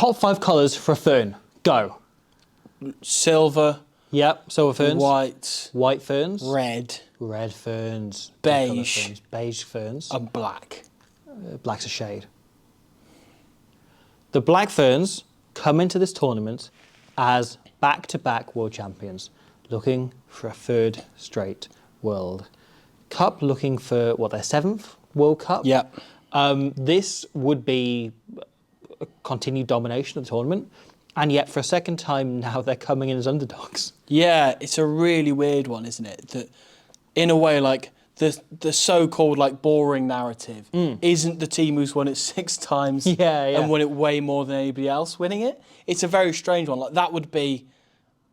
Top 5 colours for a fern. Go. Silver. Yep, silver ferns. White. White ferns. Red. Red ferns. Beige. Ferns. Beige ferns. And black. Black's a shade. The Black Ferns come into this tournament as back-to-back world champions, looking for a third straight World Cup, looking for, what, their 7th World Cup? Yep. This would be a continued domination of the tournament, and yet for a second time now they're coming in as underdogs. Yeah, it's a really weird one, isn't it? That, in a way, like, the so-called like boring narrative isn't the team who's won it 6 times and won it way more than anybody else winning it. It's a very strange one. Like, that would be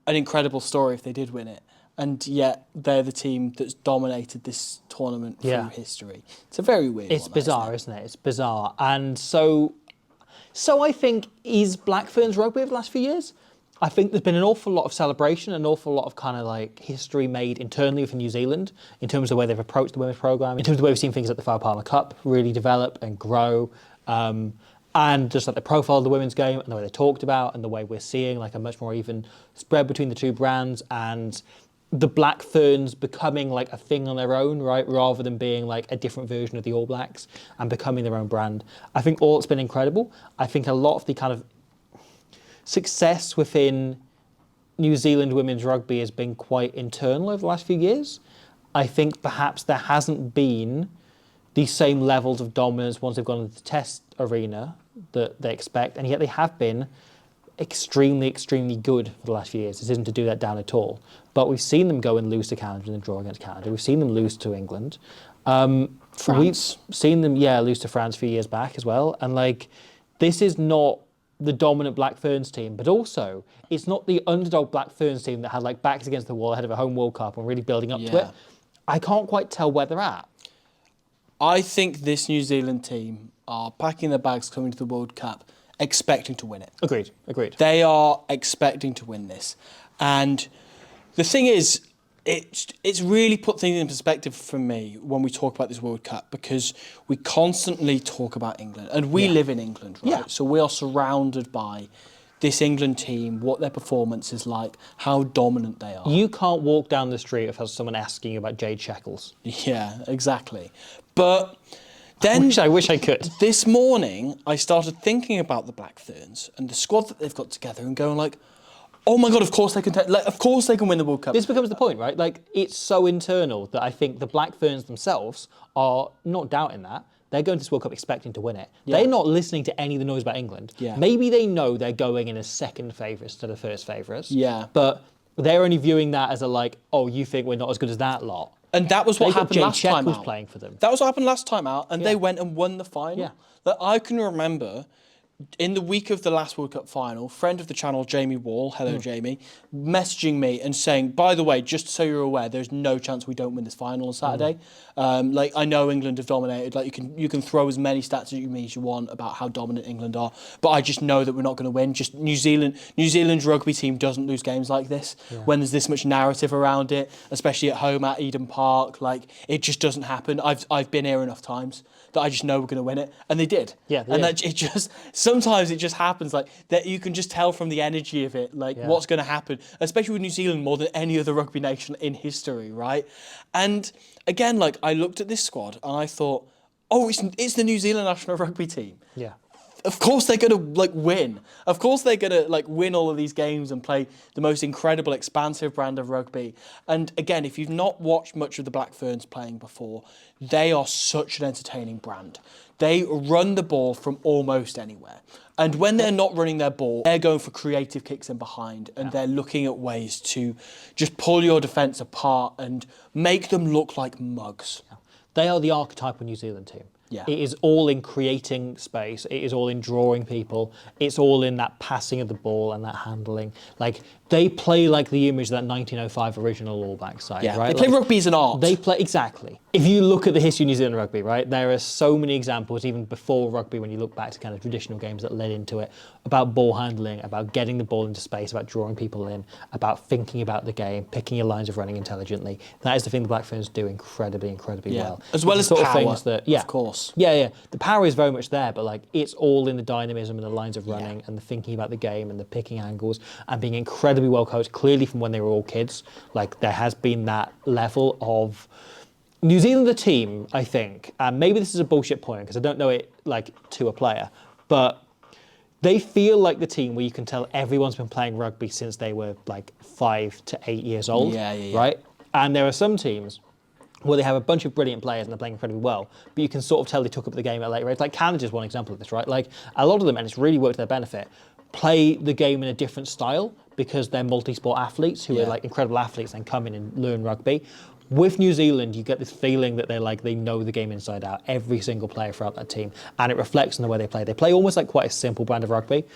an incredible story if they did win it, and yet they're the team that's dominated this tournament through history. It's a very weird. It's bizarre, isn't it? It's bizarre, and so I think is Black Ferns rugby over the last few years. I think there's been an awful lot of celebration, an awful lot of kind of like history made internally for New Zealand in terms of the way they've approached the women's programme, in terms of the way we've seen things like the Farah Palmer Cup really develop and grow, and just like the profile of the women's game and the way they talked about and the way we're seeing like a much more even spread between the two brands and the Black Ferns becoming like a thing on their own, right, rather than being like a different version of the All Blacks and becoming their own brand. I think all it's been incredible. I think a lot of the kind of success within New Zealand women's rugby has been quite internal over the last few years. I think perhaps there hasn't been the same levels of dominance once they've gone into the test arena that they expect, and yet they have been extremely, extremely good for the last few years. This isn't to do that down at all. But we've seen them go and lose to Canada in the draw against Canada. We've seen them lose to England. France. We've seen them, lose to France a few years back as well. And like, this is not the dominant Black Ferns team, but also it's not the underdog Black Ferns team that had like backs against the wall ahead of a home World Cup and really building up to it. I can't quite tell where they're at. I think this New Zealand team are packing their bags coming to the World Cup expecting to win it. Agreed. They are expecting to win this. And the thing is, it's really put things in perspective for me when we talk about this World Cup, because we constantly talk about England, and we live in England, right? Yeah. So we are surrounded by this England team, what their performance is like, how dominant they are. You can't walk down the street without someone asking you about Jade Shekels. Yeah, exactly. But then I wish I could. This morning, I started thinking about the Black Ferns and the squad that they've got together and going like, oh my God, of course they can of course they can win the World Cup. This becomes the point, right? Like, it's so internal that I think the Black Ferns themselves are not doubting that. They're going to this World Cup expecting to win it. Yeah. They're not listening to any of the noise about England. Yeah. Maybe they know they're going in as second favourites instead of first favourites. Yeah. But they're only viewing that as a like, oh, you think we're not as good as that lot. And that was what happened last time out. Was playing for them. That was what happened last time out, and they went and won the final. Yeah. That I can remember, in the week of the last World Cup final, friend of the channel, Jamie Wall, hello Jamie, messaging me and saying, by the way, just so you're aware, there's no chance we don't win this final on Saturday. Like, I know England have dominated. Like, you can throw as many stats as you want about how dominant England are, but I just know that we're not going to win. Just New Zealand's rugby team doesn't lose games like this when there's this much narrative around it, especially at home at Eden Park. Like, it just doesn't happen. I've been here enough times that I just know we're going to win it, and they did. Yeah, and that it just sometimes it just happens like that. You can just tell from the energy of it, like what's going to happen, especially with New Zealand more than any other rugby nation in history, right? And again, like, I looked at this squad and I thought, oh, it's the New Zealand national rugby team. Yeah. Of course they're going to like win. Of course they're going to like win all of these games and play the most incredible, expansive brand of rugby. And again, if you've not watched much of the Black Ferns playing before, they are such an entertaining brand. They run the ball from almost anywhere. And when they're not running their ball, they're going for creative kicks in behind, and they're looking at ways to just pull your defence apart and make them look like mugs. Yeah. They are the archetypal New Zealand team. Yeah. It is all in creating space. It is all in drawing people. It's all in that passing of the ball and that handling. Like, they play like the image of that 1905 original All Black side, right? They play rugby as an art. They play, exactly. If you look at the history of New Zealand rugby, right, there are so many examples, even before rugby, when you look back to kind of traditional games that led into it, about ball handling, about getting the ball into space, about drawing people in, about thinking about the game, picking your lines of running intelligently. That is the thing the Black Ferns do incredibly, incredibly well. As well as sort power, of things that, of course. course. Yeah. The power is very much there, but like it's all in the dynamism and the lines of running and the thinking about the game and the picking angles and being incredibly well coached. Clearly, from when they were all kids, like there has been that level of New Zealand, the team. I think, and maybe this is a bullshit point because I don't know it like to a player, but they feel like the team where you can tell everyone's been playing rugby since they were like 5 to 8 years old, right? And there are some teams where they have a bunch of brilliant players and they're playing incredibly well, but you can sort of tell they took up the game at a later age. Like Canada's one example of this, right? Like a lot of them, and it's really worked to their benefit, play the game in a different style because they're multi-sport athletes who are like incredible athletes and come in and learn rugby. With New Zealand, you get this feeling that they know the game inside out, every single player throughout that team, and it reflects in the way they play. They play almost like quite a simple brand of rugby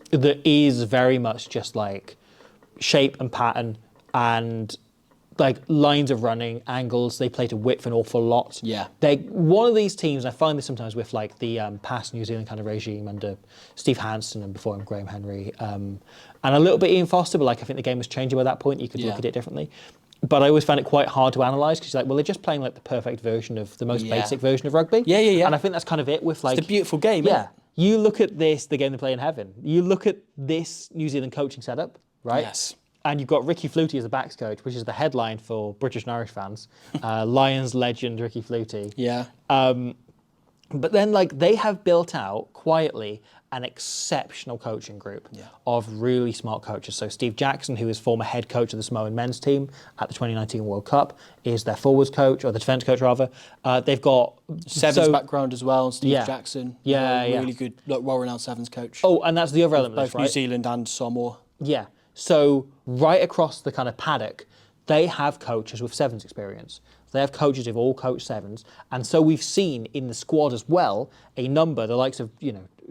that is very much just like shape and pattern and like lines of running, angles. They play to width an awful lot. Yeah. They one of these teams, I find this sometimes with like the past New Zealand kind of regime under Steve Hansen and before him Graham Henry, and a little bit Ian Foster, but like I think the game was changing by that point. You could look at it differently. But I always found it quite hard to analyse because you're like, well, they're just playing like the perfect version of the most basic version of rugby. Yeah. And I think that's kind of it with like... It's a beautiful game, yeah. You look at this, the game they play in heaven. You look at this New Zealand coaching setup, right? Yes. And you've got Ricky Flutie as the backs coach, which is the headline for British and Irish fans. Lions legend Ricky Flutie. Yeah. But then like they have built out quietly an exceptional coaching group of really smart coaches. So Steve Jackson, who is former head coach of the Samoan men's team at the 2019 World Cup, is their forwards coach, or the defence coach rather. They've got... Sevens background as well, Steve Jackson. Yeah. Really good, well-renowned Sevens coach. Oh, and that's the other element of this, both right? New Zealand and Samoa. Yeah. So right across the kind of paddock, they have coaches with Sevens experience. They have coaches who've all coached Sevens. And so we've seen in the squad as well, a number, the likes of,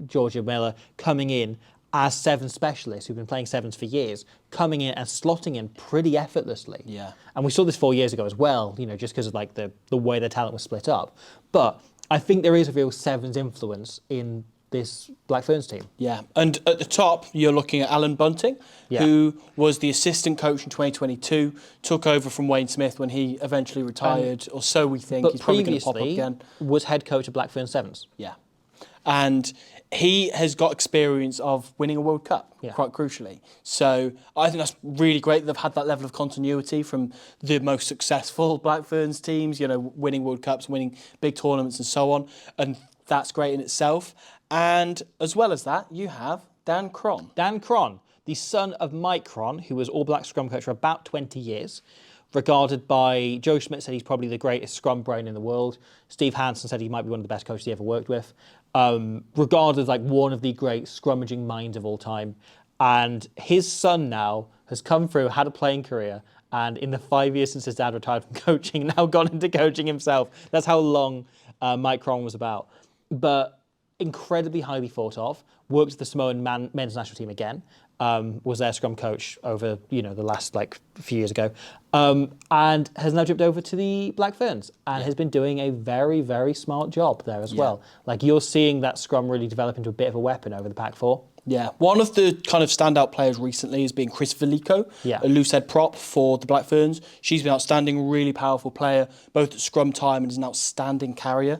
Georgia Miller coming in as Sevens specialists who've been playing Sevens for years, coming in and slotting in pretty effortlessly. Yeah. And we saw this 4 years ago as well, just because of like the way their talent was split up. But I think there is a real Sevens influence in this Black Ferns team. Yeah, and at the top, you're looking at Alan Bunting, who was the assistant coach in 2022, took over from Wayne Smith when he eventually retired, or so we think. But he's probably going to pop up again. Was head coach of Black Ferns Sevens. Yeah, and he has got experience of winning a World Cup, quite crucially. So I think that's really great that they've had that level of continuity from the most successful Black Ferns teams, winning World Cups, winning big tournaments and so on. And that's great in itself. And as well as that, you have Dan Cron. Dan Cron, the son of Mike Cron, who was All Black scrum coach for about 20 years, regarded by... Joe Schmidt said he's probably the greatest scrum brain in the world. Steve Hansen said he might be one of the best coaches he ever worked with. Regarded as like one of the great scrummaging minds of all time. And his son now has come through, had a playing career, and in the 5 years since his dad retired from coaching, now gone into coaching himself. That's how long Mike Cron was about. But incredibly highly thought of, worked with the Samoan men's national team again, was their scrum coach over, the last few years ago, and has now jumped over to the Black Ferns and has been doing a very, very smart job there as well. Like you're seeing that scrum really develop into a bit of a weapon over the Pac 4. Yeah, one of the kind of standout players recently has been Chris Velico, a loosehead prop for the Black Ferns. She's been outstanding, really powerful player, both at scrum time and is an outstanding carrier.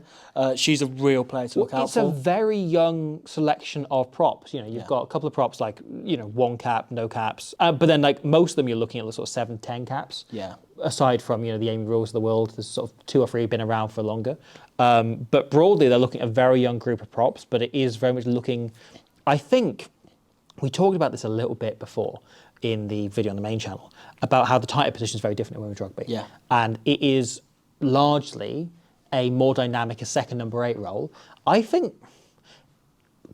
She's a real player to look out for. It's a very young selection of props. You've got a couple of props like, one cap, no caps. But then most of them you're looking at the sort of 7, 10 caps. Yeah. Aside from, the Amy Rules of the world, there's sort of 2 or 3 been around for longer. But broadly, they're looking at a very young group of props, but it is very much looking... I think we talked about this a little bit before in the video on the main channel about how the tighter position is very different in women's rugby. Yeah. And it is largely a more dynamic, a second number 8 role. I think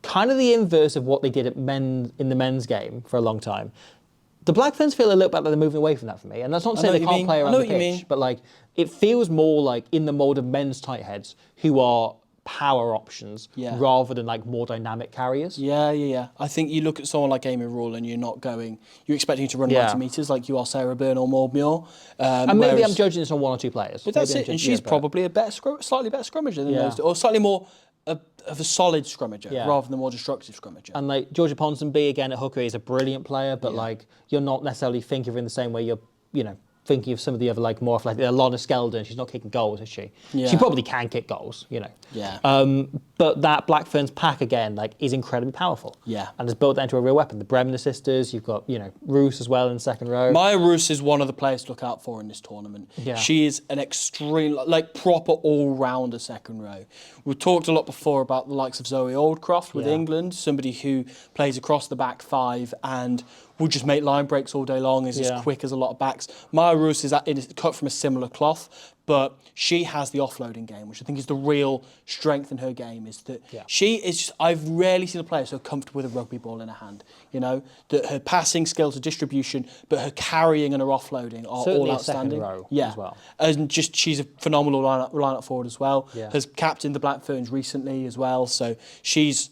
kind of the inverse of what they did in the men's game for a long time. The Black Ferns feel a little bit like they're moving away from that for me. And that's not to say they can't play around the pitch, but it feels more like in the mould of men's tight heads who are power options rather than more dynamic carriers. Yeah. I think you look at someone like Amy Rule and you're expecting her to run 90 metres like you are Sarah Byrne or Maud Muir. And maybe I'm judging this on 1 or 2 players. But that's it, and she's probably a slightly better scrummager than those two, or slightly more of a solid scrummager rather than a more destructive scrummager. And Georgia Ponsonby again at hooker is a brilliant player, but you're not necessarily thinking of her in the same way you're, thinking of some of the other like more athletic, Lana Skeldon, she's not kicking goals, is she? Yeah. She probably can kick goals, you know. Yeah. But that Black Ferns pack again, like, is incredibly powerful. Yeah. And has built that into a real weapon. The Bremner sisters, you've got, you know, Roos as well in the second row. Maya Roos is one of the players to look out for in this tournament. Yeah. She is an extreme, like proper all-rounder second row. We've talked a lot before about the likes of Zoe Aldcroft with England, somebody who plays across the back five and will just make line breaks all day long, is as quick as a lot of backs. Maya Roos is cut from a similar cloth, but she has the offloading game, which I think is the real strength in her game, is that she is just, I've rarely seen a player so comfortable with a rugby ball in her hand, you know, that her passing skills, her distribution, but her carrying and her offloading are Certainly all outstanding. A second row as well. And just, she's a phenomenal line-up forward as well, Yeah. has captained the Black Ferns recently as well, so she's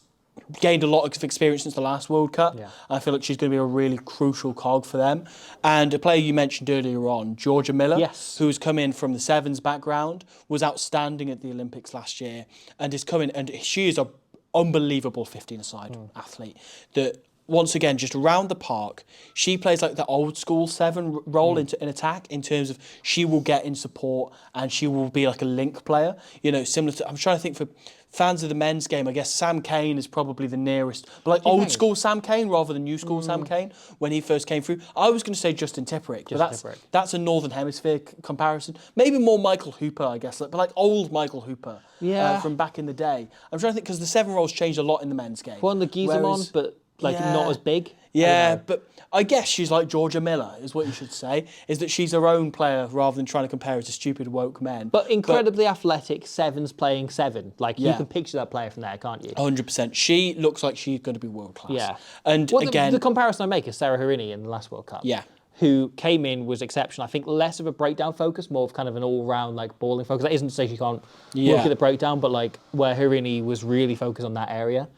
gained a lot of experience since the last World Cup. Yeah. I feel like she's going to be a really crucial cog for them. And a player you mentioned earlier on, Georgia Miller, who's come in from the sevens background, was outstanding at the Olympics last year, and is coming, and she is an unbelievable 15-a-side athlete that, once again, just around the park, she plays like the old school seven role in attack, in terms of she will get in support and she will be like a link player. You know, similar to, I'm trying to think, for fans of the men's game, I guess Sam Cane is probably the nearest, but like old school Sam Cane rather than new school Sam Cane when he first came through. I was going to say Justin Tipperick, but that's a Northern Hemisphere comparison. Maybe more Michael Hooper, I guess, but like old Michael Hooper from back in the day. I'm trying to think, because the seven roles changed a lot in the men's game. One the Gizemon, but like not as big. Yeah, but I guess she's like Georgia Miller, is what you should say, is that she's her own player rather than trying to compare her to stupid woke men. But incredibly athletic, sevens playing seven. Like, you can picture that player from there, can't you? 100%. She looks like she's going to be world class. Yeah. And again, the comparison I make is Sarah Harini in the last World Cup. Yeah. Who came in, was exceptional. I think less of a breakdown focus, more of kind of an all-round like balling focus. That isn't to say she can't work at the breakdown, but like where Harini was really focused on that area.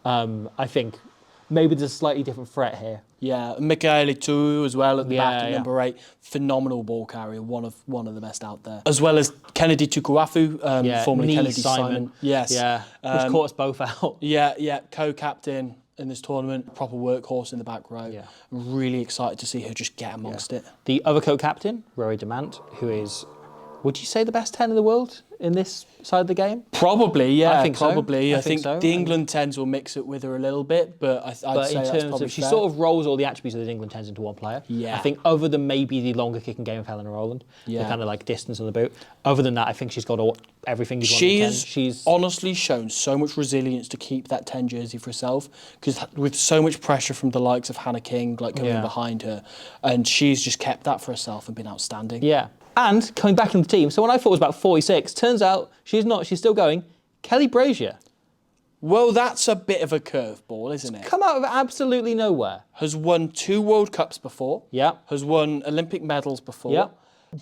I think maybe there's a slightly different threat here. Yeah, Michaela Tu as well at the back at number 8, phenomenal ball carrier, one of the best out there. As well as Kennedy Tukuafu, formerly Kennedy Simon. Yes, yeah, which caught us both out. Yeah, co-captain in this tournament, proper workhorse in the back row. Yeah, I'm really excited to see her just get amongst it. The other co-captain, Rory Demant, who is, would you say, the best 10 in the world in this side of the game? Probably, yeah. I think probably. So. I think so. The England 10s will mix it with her a little bit, but I'd say in that's terms probably of, she fair. sort of rolls all the attributes of the England 10s into one player. Yeah. I think other than maybe the longer kicking game of Helena Rowland, the kind of like distance on the boot. Other than that, I think she's got everything you'd want in the 10. She's honestly shown so much resilience to keep that 10 jersey for herself, because with so much pressure from the likes of Hannah King like coming behind her, and she's just kept that for herself and been outstanding. Yeah. And coming back in the team, so when I thought it was about 46, turns out she's not, she's still going. Kelly Brazier. Well, that's a bit of a curveball, isn't it? Come out of absolutely nowhere. Has won 2 World Cups before. Yeah. Has won Olympic medals before. Yeah.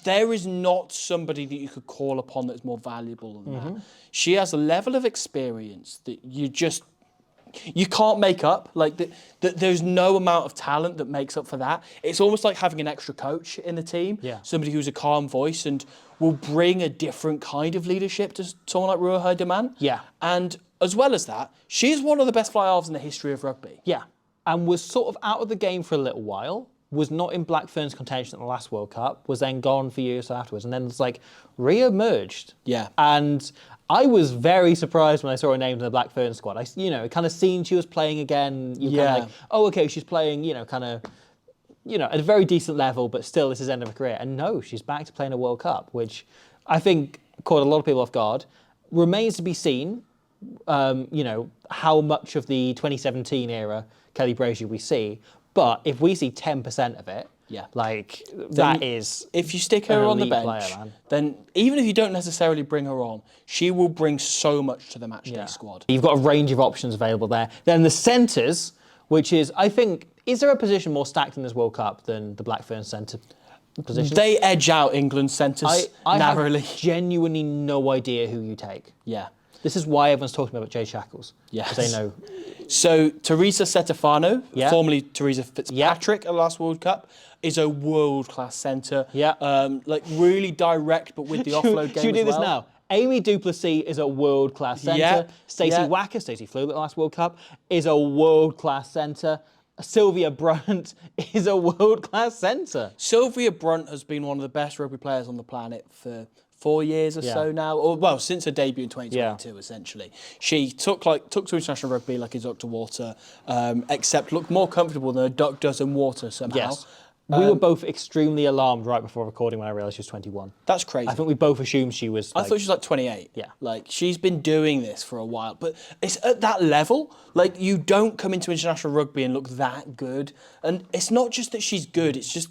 There is not somebody that you could call upon that's more valuable than that. She has a level of experience that you can't make up. Like, there's no amount of talent that makes up for that. It's almost like having an extra coach in the team. Yeah. Somebody who's a calm voice and will bring a different kind of leadership to someone like Ruha Deman. Yeah. And as well as that, she's one of the best fly-halves in the history of rugby. Yeah. And was sort of out of the game for a little while, was not in Black Ferns contention at the last World Cup, was then gone for years afterwards, and then it's like re-emerged. Yeah. And I was very surprised when I saw her named in the Black Ferns squad. Kind of seen she was playing again. Kind of like, oh, okay, she's playing, kind of, at a very decent level, but still this is end of her career. And no, she's back to playing a World Cup, which I think caught a lot of people off guard. Remains to be seen, how much of the 2017 era Kelly Brazier we see. But if we see 10% of it, that is. If you stick her on the bench, player, then even if you don't necessarily bring her on, she will bring so much to the matchday squad. You've got a range of options available there. Then the centres, which is, I think, is there a position more stacked in this World Cup than the Black Ferns centre position? They edge out England's centres narrowly. I have genuinely no idea who you take. Yeah. This is why everyone's talking about Jay Shackles. Yes. Because they know. So Teresa Setefano, formerly Teresa Fitzpatrick at the last World Cup, is a world-class centre. Yeah. Really direct, but with the offload game Should we do as this well. now? Amy Duplessis is a world-class centre. Stacey Wacker, Stacey Flew at the last World Cup, is a world-class centre. Sylvia Brunt is a world-class centre. Sylvia Brunt has been one of the best rugby players on the planet for 4 years or so now, or well, since her debut in 2022, essentially. She took to international rugby like a duck to water, except looked more comfortable than a duck does in water somehow. Yes. We were both extremely alarmed right before recording when I realised she was 21. That's crazy. I think we both assumed she was. I thought she was like 28. Yeah. Like, she's been doing this for a while. But it's at that level. Like, you don't come into international rugby and look that good. And it's not just that she's good, it's just...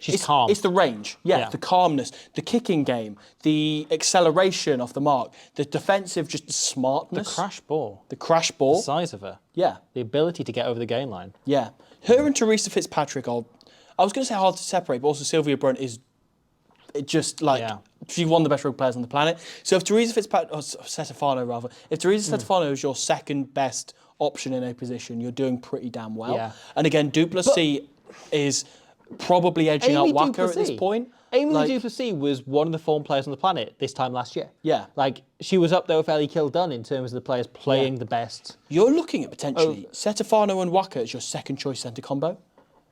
She's calm. It's the range. Yeah, the calmness, the kicking game, the acceleration off the mark, the defensive just smartness. The crash ball. The crash ball. The size of her. Yeah. The ability to get over the gain line. Yeah. Her and Teresa Fitzpatrick are... I was going to say hard to separate, but also Sylvia Brunt is just like... Yeah. She's one of the best rugby players on the planet. So if Teresa Fitzpatrick... Or Stefano, rather. If Teresa Stefano is your second best option in a position, you're doing pretty damn well. Yeah. And again, Duplessis is probably edging out Wacker at this point. Amy Duplessis was one of the form players on the planet this time last year. Yeah. Like, she was up there with Ellie Kildunn in terms of the players playing the best. You're looking at potentially Stefano and Wacker as your second choice centre combo.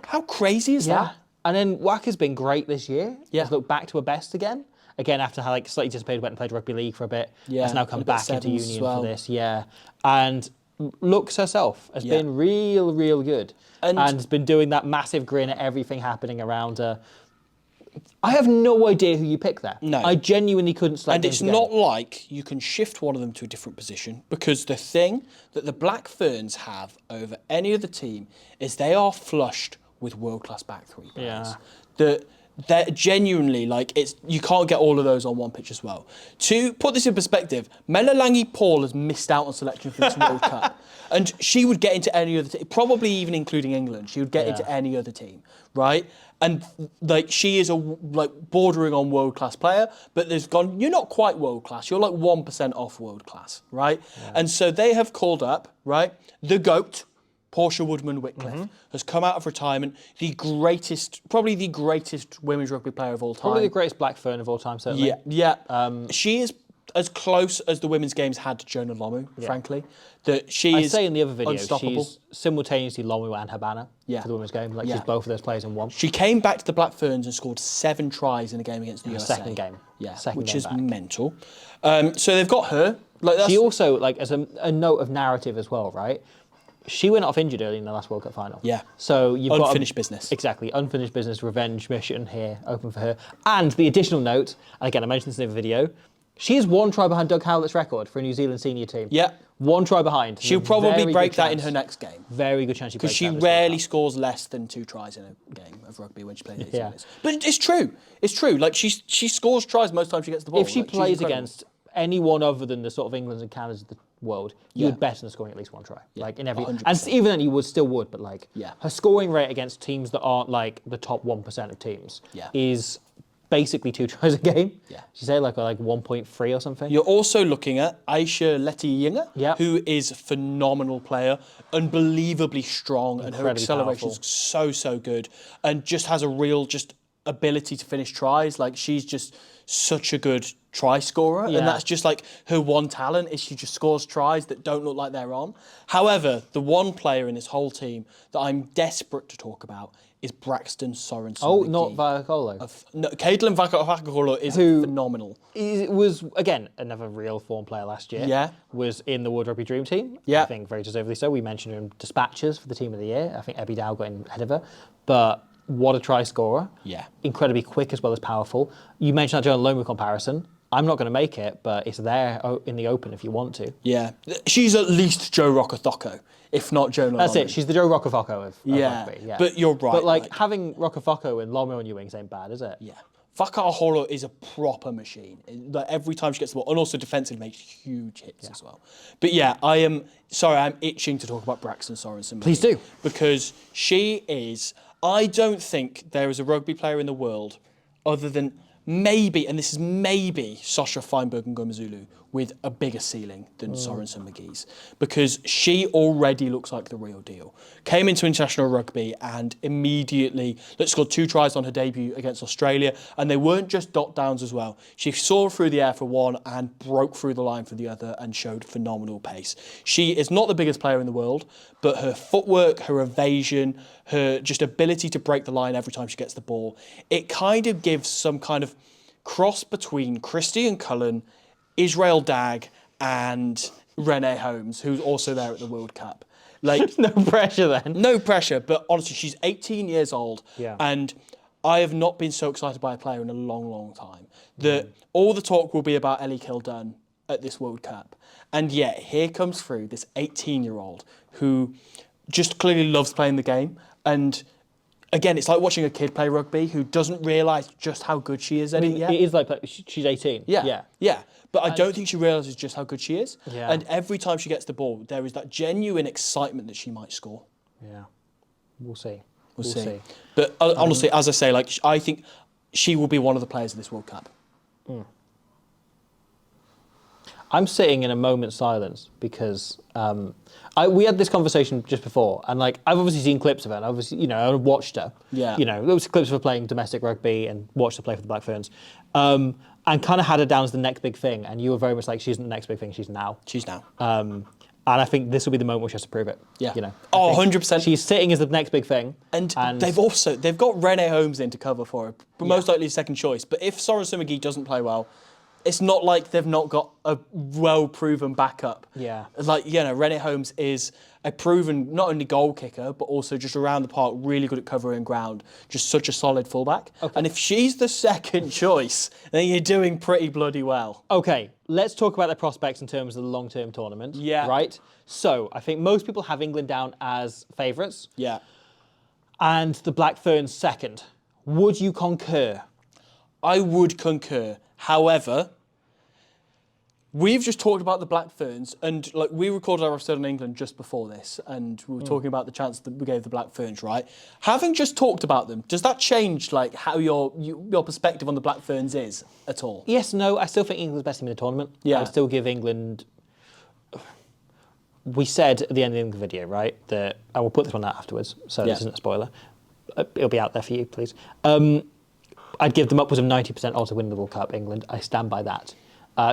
How crazy is that? And then Wacker's been great this year. Yeah. He's looked back to her best again. Again, after like slightly dissipated, went and played rugby league for a bit. Yeah. Has now come back into sevens union as well. for this. Yeah. And looks herself. Has been real good. And has been doing that massive grin at everything happening around her. I have no idea who you pick there. No. I genuinely couldn't select And it's not like you can shift one of them to a different position, because the thing that the Black Ferns have over any other team is they are flushed with world-class back three players. Yeah. They're genuinely, like, you can't get all of those on one pitch as well. To put this in perspective, Melalangi Paul has missed out on selection for this World Cup. And she would get into any other team, probably even including England. She would get into any other team, right? And like, she is a bordering on world-class player, but you're not quite world-class. You're like 1% off world-class, right? Yeah. And so they have called up, right, the GOAT, Portia Woodman-Whitcliffe, has come out of retirement, probably the greatest women's rugby player of all time. Probably the greatest Black Fern of all time, certainly. Yeah. She is as close as the women's games had to Jonah Lomu, frankly. That she is say in the other video, unstoppable. She's simultaneously Lomu and Habana for the women's game. Like, she's both of those players in one. She came back to the Black Ferns and scored 7 tries in a game against the USA. Second game. Yeah, Second which game is back. mental. So they've got her. She also, like, as a note of narrative as well, right? She went off injured early in the last World Cup final. Yeah. So you've got unfinished business. Exactly. Unfinished business, revenge mission here, open for her. And the additional note, and again, I mentioned this in the video, she is 1 try behind Doug Howlett's record for a New Zealand senior team. Yeah. 1 try behind. She'll probably break that in her next game. Very good chance she breaks that. Because she rarely scores less than 2 tries in a game of rugby when she plays these games. But it's true. It's true. Like, she scores tries most times she gets the ball. If she plays against anyone other than the sort of Englands and Canadas of the world, you would bet on scoring at least 1 try. Like, in every... 100%. And even then, you still would, but like, her scoring rate against teams that aren't like the top 1% of teams is basically 2 tries a game. Yeah. She say like 1.3 or something. You're also looking at Aisha Letiyinger, who is a phenomenal player, unbelievably strong, and her acceleration is so good, and just has a real ability to finish tries. Like, she's just such a good try scorer, and that's just like her one talent, is she just scores tries that don't look like they're on. However, the one player in this whole team that I'm desperate to talk about is Braxton Sorensen. Oh, not Vakakolo. No, Caitlin Vakakolo is phenomenal. It was, again, another real form player last year. Yeah. Was in the World Rugby Dream Team. Yeah. I think very deservedly so. We mentioned her in Dispatches for the Team of the Year. I think Ebby Dow got in ahead of her. But what a try scorer. Yeah. Incredibly Incredibly quick as well as powerful. You mentioned that Jonah Lomu comparison. I'm not going to make it, but it's there in the open if you want to. Yeah. She's at least Joe Roccathocco, if not Jonah That's Lomu. it. She's the Joe Roccathocco of rugby. Yeah. But you're right. But like having Roccathocco and Lomu on your wings ain't bad, is it? Yeah. Vakaholo is a proper machine. Like, every time she gets the ball, and also defensively makes huge hits as well. But yeah, I'm itching to talk about Braxton Sorensen. Please do. Because she is, I don't think there is a rugby player in the world other than maybe, and this is maybe, Sasha Feinberg and Gomezulu, with a bigger ceiling than Sorensen McGee's, because she already looks like the real deal. Came into international rugby and immediately scored 2 tries on her debut against Australia, and they weren't just dot downs as well. She soared through the air for one and broke through the line for the other and showed phenomenal pace. She is not the biggest player in the world, but her footwork, her evasion, her just ability to break the line every time she gets the ball, it kind of gives some kind of cross between Christian Cullen, Israel Dag, and Renee Holmes, who's also there at the World Cup. Like, No pressure then. no pressure, but honestly, she's 18 years old, Yeah. and I have not been so excited by a player in a long, long time. All the talk will be about Ellie Kildunn at this World Cup, and yet here comes through this 18-year-old who just clearly loves playing the game, and again, it's like watching a kid play rugby who doesn't realise just how good she is at it yet. It is like she's 18. Yeah. But I don't think she realises just how good she is. Yeah. And every time she gets the ball, there is that genuine excitement that she might score. Yeah. We'll see. We'll see. But honestly, as I say, like, I think she will be one of the players of this World Cup. I'm sitting in a moment's silence because we had this conversation just before, and like I've obviously seen clips of her, and obviously I watched her. Yeah. There was clips of her playing domestic rugby and watched her play for the Black Ferns, and kind of had her down as the next big thing. And you were very much like, she isn't the next big thing, she's now. She's now. And I think this will be the moment where she has to prove it. Yeah. I think 100%. She's sitting as the next big thing. And they've got Renee Holmes in to cover for her, but most likely second choice. But if Sorensen McGee doesn't play well, it's not like they've not got a well-proven backup. Yeah. Like, Renee Holmes is a proven not only goal kicker, but also just around the park, really good at covering ground, just such a solid fullback. Okay. And if she's the second choice, then you're doing pretty bloody well. Okay, let's talk about their prospects in terms of the long-term tournament. Yeah. Right? So, I think most people have England down as favourites. Yeah. And the Black Ferns second. Would you concur? I would concur. However, we've just talked about the Black Ferns, and like we recorded our episode on England just before this, and we were talking about the chance that we gave the Black Ferns, right? Having just talked about them, does that change like how your perspective on the Black Ferns is at all? Yes, no. I still think England's best team in the tournament. Yeah. I would still give England. We said at the end of the video, right, that I will put this one out afterwards, so this isn't a spoiler. It'll be out there for you, please. I'd give them upwards of 90% odds of winning the World Cup, England. I stand by that.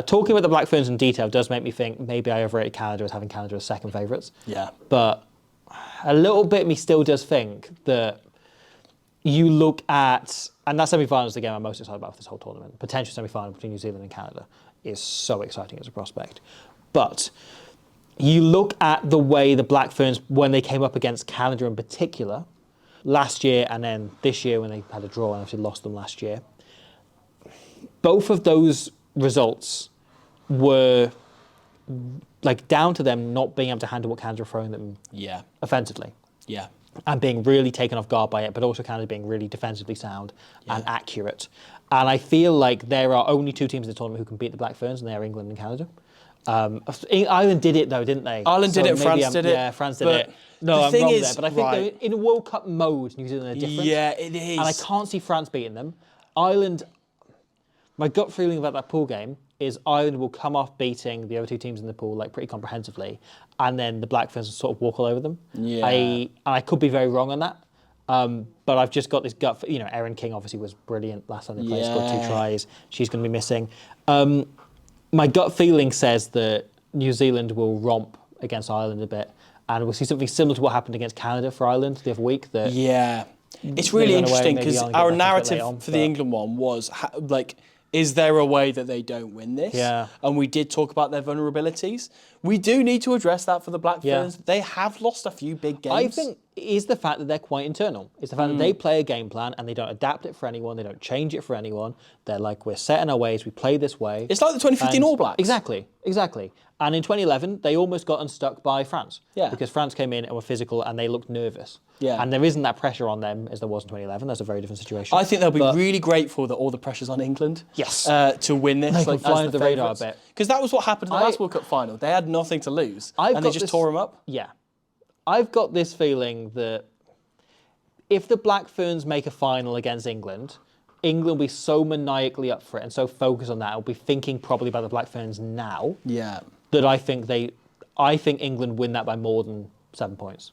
Talking about the Black Ferns in detail does make me think maybe I overrated Canada as having Canada as second favourites. Yeah. But a little bit of me still does think that you look at, and that semi-final is the game I'm most excited about for this whole tournament. Potential semi-final between New Zealand and Canada is so exciting as a prospect. But you look at the way the Black Ferns, when they came up against Canada in particular, last year and then this year when they had a draw and obviously lost them last year, both of those results were like down to them not being able to handle what Canada were throwing them offensively. Yeah. And being really taken off guard by it, but also Canada being really defensively sound and accurate. And I feel like there are only 2 teams in the tournament who can beat the Black Ferns, and they are England and Canada. Ireland did it though, didn't they? Ireland did it, France did it. Yeah, France did it. No, I'm wrong there. But I think in a World Cup mode, New Zealand are different. Yeah, it is. And I can't see France beating them. Ireland, my gut feeling about that pool game is Ireland will come off beating the other 2 teams in the pool like pretty comprehensively, and then the Black Ferns will sort of walk all over them. Yeah. I could be very wrong on that. But I've just got this gut. Erin King obviously was brilliant last time they played. Scored 2 tries. She's going to be missing. My gut feeling says that New Zealand will romp against Ireland a bit, and we'll see something similar to what happened against Canada for Ireland the other week. That it's really interesting because our narrative for the but England one was is there a way that they don't win this? Yeah. And we did talk about their vulnerabilities. We do need to address that for the Black Ferns. They have lost a few big games. I think it is the fact that they're quite internal. It's the fact that they play a game plan and they don't adapt it for anyone. They don't change it for anyone. They're like, we're set in our ways. We play this way. It's like the 2015 All Blacks. Exactly. And in 2011, they almost got unstuck by France. Yeah. Because France came in and were physical and they looked nervous. Yeah. And there isn't that pressure on them as there was in 2011. That's a very different situation. I think they'll be really grateful that all the pressure's on England. Yes. To win this. They can fly under the radar a bit. Because that was what happened in the last World Cup final. They had nothing to lose. And they just tore them up. Yeah. I've got this feeling that if the Black Ferns make a final against England, England will be so maniacally up for it and so focused on that. I'll be thinking probably about the Black Ferns now. Yeah. That I think England win that by more than 7 points.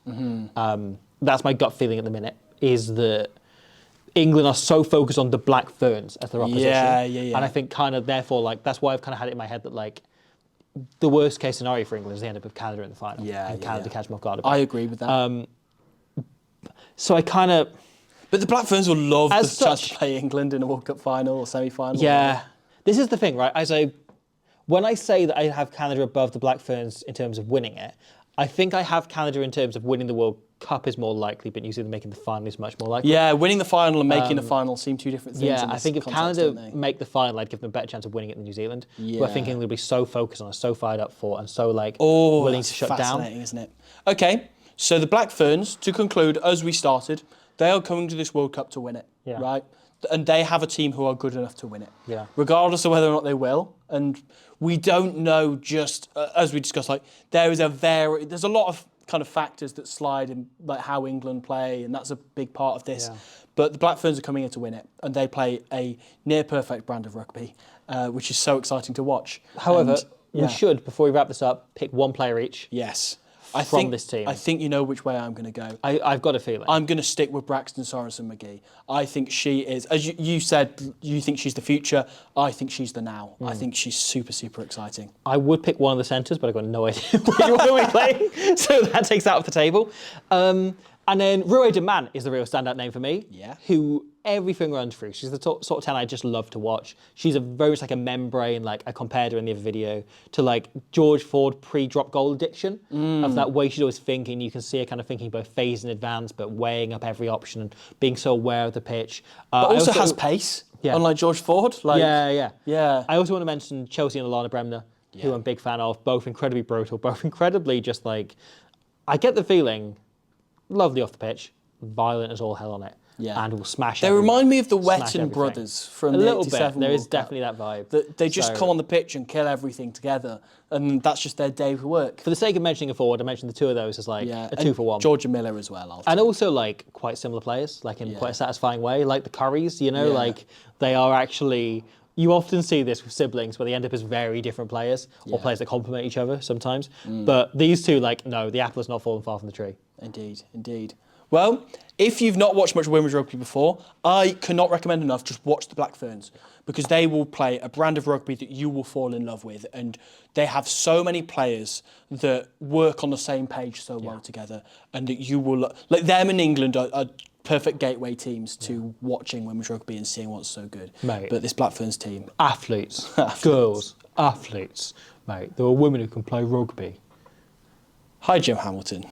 That's my gut feeling at the minute. Is that England are so focused on the Black Ferns as their opposition. Yeah. And I think kind of therefore like that's why I've kind of had it in my head that like the worst case scenario for England is they end up with Canada in the final. And Canada catch them off guard. I agree with that. So I kind of. But the Black Ferns will love the As chance such- to play England in a World Cup final or semi-final. Yeah, this is the thing, right? When I say that I have Canada above the Black Ferns in terms of winning it, I think I have Canada in terms of winning the World Cup is more likely, but New Zealand making the final is much more likely. Yeah, winning the final and making the final seem two different things. Yeah, in I this think if context, Canada don't they? make the final, I'd give them a better chance of winning it than New Zealand. Yeah. But I think England will be so focused on it, so fired up for it, and so like Oh, willing that's to shut down. fascinating, isn't it? Okay, so the Black Ferns, to conclude, as we started, they are coming to this World Cup to win it, Yeah. right? And they have a team who are good enough to win it, Yeah. regardless of whether or not they will. And we don't know just, as we discussed, like there's a lot of kind of factors that slide in like how England play, and that's a big part of this. Yeah. But the Black Ferns are coming here to win it, and they play a near perfect brand of rugby, which is so exciting to watch. However, And, yeah. we should, before we wrap this up, pick one player each. Yes. From this team. I think you know which way I'm going to go. I've got a feeling. I'm going to stick with Braxton Sorensen McGee. I think she is, as you said, you think she's the future. I think she's the now. I think she's super, super exciting. I would pick one of the centres, but I've got no idea which one we're playing, so that takes that off the table. And then Rue de Man is the real standout name for me. Yeah. Who everything runs through. She's the sort of talent I just love to watch. She's very much like a membrane. Like I compared her in the other video to like George Ford pre-drop goal addiction of that way she's always thinking. You can see her kind of thinking both phase in advance, but weighing up every option and being so aware of the pitch. But also has pace, Yeah. unlike George Ford. Like, yeah. I also want to mention Chelsea and Alana Bremner, who I'm a big fan of. Both incredibly brutal, both incredibly just like, I get the feeling, lovely off the pitch, violent as all hell on it. Yeah. And will smash They everyone. remind me of the Smash Wetton everything. brothers from A the little 87 bit. There is World Cup. definitely that vibe. They just So- come on the pitch and kill everything together, and that's just their day's work. For the sake of mentioning a forward, I mentioned the two of those as like a two and for one. Georgia Miller as well. And also like quite similar players, like in quite a satisfying way, like the Currys, you know, Yeah. like they are actually, you often see this with siblings where they end up as very different players or players that complement each other sometimes. But these two, like, no, the apple has not fallen far from the tree. Indeed, indeed. Well, if you've not watched much women's rugby before, I cannot recommend enough, just watch the Black Ferns, because they will play a brand of rugby that you will fall in love with, and they have so many players that work on the same page so well together, and that you will, like them in England are perfect gateway teams to watching women's rugby and seeing what's so good. Mate. But this Black Ferns team, Athletes, girls, athletes, mate. There are women who can play rugby. hi Jim Hamilton.